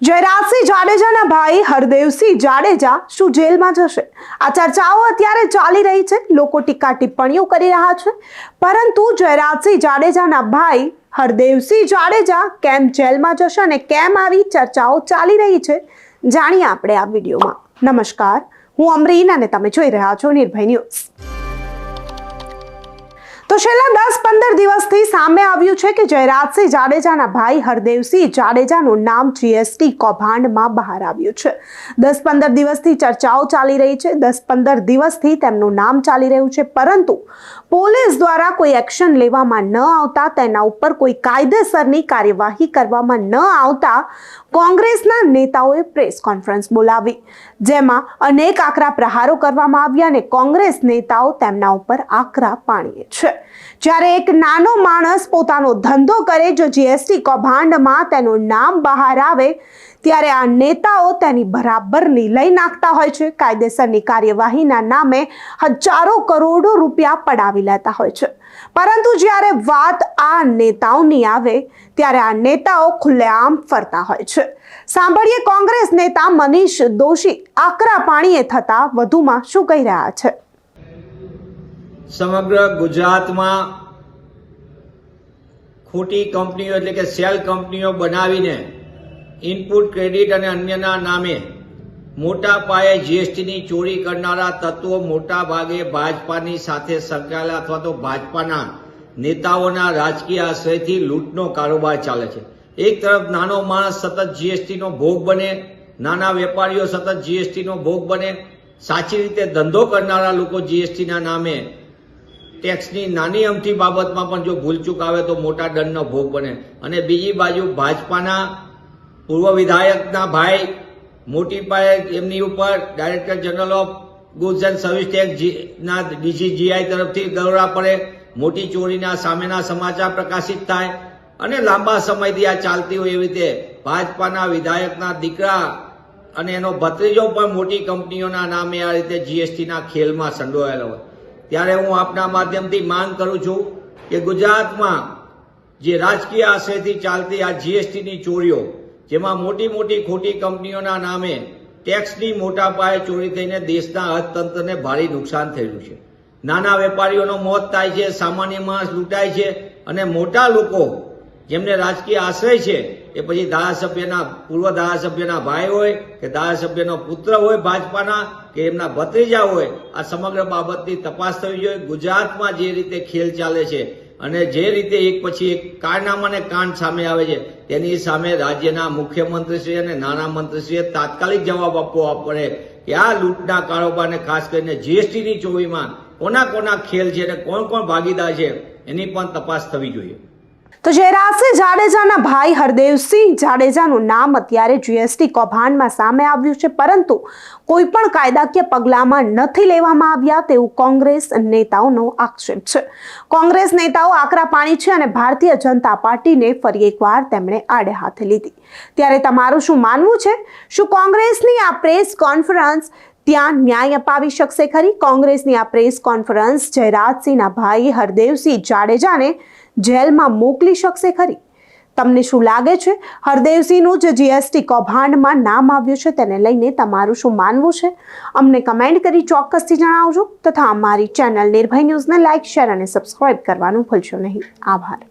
જયરાજસિંહ જાડેજાના ભાઈ હરદેવસિંહ જાડેજા શું જેલમાં જશે? આ ચર્ચાઓ અત્યારે ચાલી રહી છે. લોકો ટીકા ટિપ્પણીઓ કરી રહ્યા છે, પરંતુ જયરાજસિંહ જાડેજાના ભાઈ હરદેવસિંહ જાડેજા કેમ જેલમાં જશે અને કેમ આવી ચર્ચાઓ ચાલી રહી છે, જાણીએ આપણે આ વિડીયોમાં. નમસ્કાર, હું અમરીન અને તમે જોઈ રહ્યા છો નિર્ભય ન્યૂઝ. તો છેલ્લા 10-15 દિવસથી સામે આવ્યું છે કે જયરાજસિંહ જાડેજાના ભાઈ હરદેવસિંહ જાડેજાનું નામ જીએસટી કૌભાંડમાં બહાર આવ્યું છે. 10-15 દિવસથી ચર્ચાઓ ચાલી રહી છે. 10-15 દિવસથી તેમનું નામ ચાલી રહ્યું છે, પરંતુ પોલીસ દ્વારા કોઈ એક્શન લેવામાં ન આવતા, તેના ઉપર કોઈ કાયદેસરની કાર્યવાહી કરવામાં ન આવતા કોંગ્રેસના નેતાઓએ પ્રેસ કોન્ફરન્સ બોલાવી, જેમાં અનેક આકરા પ્રહારો કરવામાં આવ્યા અને કોંગ્રેસ નેતાઓ તેમના ઉપર આકરા પાણીએ છે. જ્યારે એક નાનો માણસ પોતાનો ધંધો કરે, જો જીએસટી કૌભાંડમાં તેનું નામ બહાર આવે ત્યારે આ નેતાઓ તેની બરાબરની લઈ નાખતા હોય છે. કાયદેસરની કાર્યવાહીના નામે હજારો કરોડો રૂપિયા પડાવી લેતા હોય છે. પરંતુ જ્યારે વાત આ નેતાઓની આવે ત્યારે આ નેતાઓ ખુલ્લેઆમ ફરતા હોય છે. સાંભળીએ કોંગ્રેસ નેતા મનીષ દોશી આકરા પાણીએ થતા વધુમાં શું કહી રહ્યા છે. સમગ્ર ગુજરાતમાં ખોટી કંપનીઓ એટલે કે સેલ કંપનીઓ બનાવીને ઇનપુટ ક્રેડિટ અને અન્યના નામે મોટા પાયે જીએસટીની ચોરી કરનારા તત્વો મોટા ભાગે ભાજપાની સાથે સંકળાયેલા અથવા તો ભાજપાના નેતાઓના રાજકીય આશ્રયથી લૂંટનો કારોબાર ચાલે છે. એક તરફ નાનો માણસ સતત જીએસટીનો ભોગ બને, નાના વેપારીઓ સતત જીએસટીનો ભોગ બને, સાચી રીતે ધંધો કરનારા લોકો જીએસટીના નામે ટેક્સની નાની અમથી બાબતમાં પણ જો ભૂલચૂક આવે તો મોટા દંડનો ભોગ બને. અને બીજી બાજુ ભાજપાના પૂર્વ વિધાયકના ભાઈ મોટી પાયે એમની ઉપર director general of goods and service tax ના ડીજીજીઆઈ તરફથી દરોડા પડે, મોટી ચોરીના સામેના સમાચાર પ્રકાશિત થાય અને લાંબા સમયથી આ ચાલતી હોય એવી રીતે ભાજપાના વિધાયકના દીકરા અને એનો ભત્રીજો પણ મોટી કંપનીઓના નામે આ રીતે જીએસટીના ખેલમાં સંડોવાયેલો હોય. ત્યારે હું આપના માધ્યમથી માંગ કરું છું કે ગુજરાતમાં જે રાજકીય આશ્રયથી ચાલતી આ જીએસટીની ચોરીઓ, જેમાં મોટી મોટી ખોટી કંપનીઓના નામે ટેક્સની મોટા પાયે ચોરી થઈને દેશના અર્થતંત્રને ભારે નુકસાન થયેલું છે. નાના વેપારીઓનો મોત થાય છે, સામાન્ય માણસ લૂંટાય છે અને મોટા લોકો જેમને રાજકીય આશ્રય છે એ પછી ધારાસભ્યના પૂર્વ ધારાસભ્યના ભાઈ હોય કે ધારાસભ્યનો પુત્ર હોય ભાજપાના કે એમના ભત્રીજા હોય, આ સમગ્ર બાબતની તપાસ થવી જોઈએ. ગુજરાતમાં જે રીતે ખેલ ચાલે છે અને જે રીતે એક પછી એક કારનામાને કાંડ સામે આવે છે, તેની સામે રાજ્યના મુખ્યમંત્રીશ્રી અને નાના મંત્રીશ્રીએ તાત્કાલિક જવાબ આપવો પડે કે આ લૂંટના કારોબારને ખાસ કરીને જીએસટીની ચોરીમાં કોના કોના ખેલ છે અને કોણ કોણ ભાગીદાર છે એની પણ તપાસ થવી જોઈએ. તો જયરાજસિંહ જાડેજાના ભાઈ હરદેવસિંહ જાડેજાનું નામ અત્યારે જીએસટી કૌભાંડમાં સામે આવ્યું છે, પરંતુ કોઈ પણ કાયદાકીય પગલામાં નથી લેવામાં આવ્યા તેવું કોંગ્રેસ નેતાઓનો આક્ષેપ છે. કોંગ્રેસ નેતાઓ આકરા પાણી છે અને ભારતીય જનતા પાર્ટીને ફરી એકવાર તેમણે આડે હાથે લીધી. ત્યારે તમારું શું માનવું છે? શું કોંગ્રેસની આ પ્રેસ કોન્ફરન્સ ત્યાં ન્યાય અપાવી શકશે ખરી? કોંગ્રેસની આ પ્રેસ કોન્ફરન્સ જયરાજસિંહના ભાઈ હરદેવસિંહ જાડેજાને જેલમાં મોકલી શકશે ખરી? તમને શું લાગે છે? હરદેવસિંહનું જે જીએસટી કૌભાંડમાં નામ આવ્યું છે તેને લઈને તમારું શું માનવું છે? અમને કમેન્ટ કરી ચોક્કસથી જણાવજો તથા અમારી ચેનલ નિર્ભય ન્યૂઝને લાઇક, શેર અને સબસ્ક્રાઇબ કરવાનું ભૂલશો નહીં. આભાર.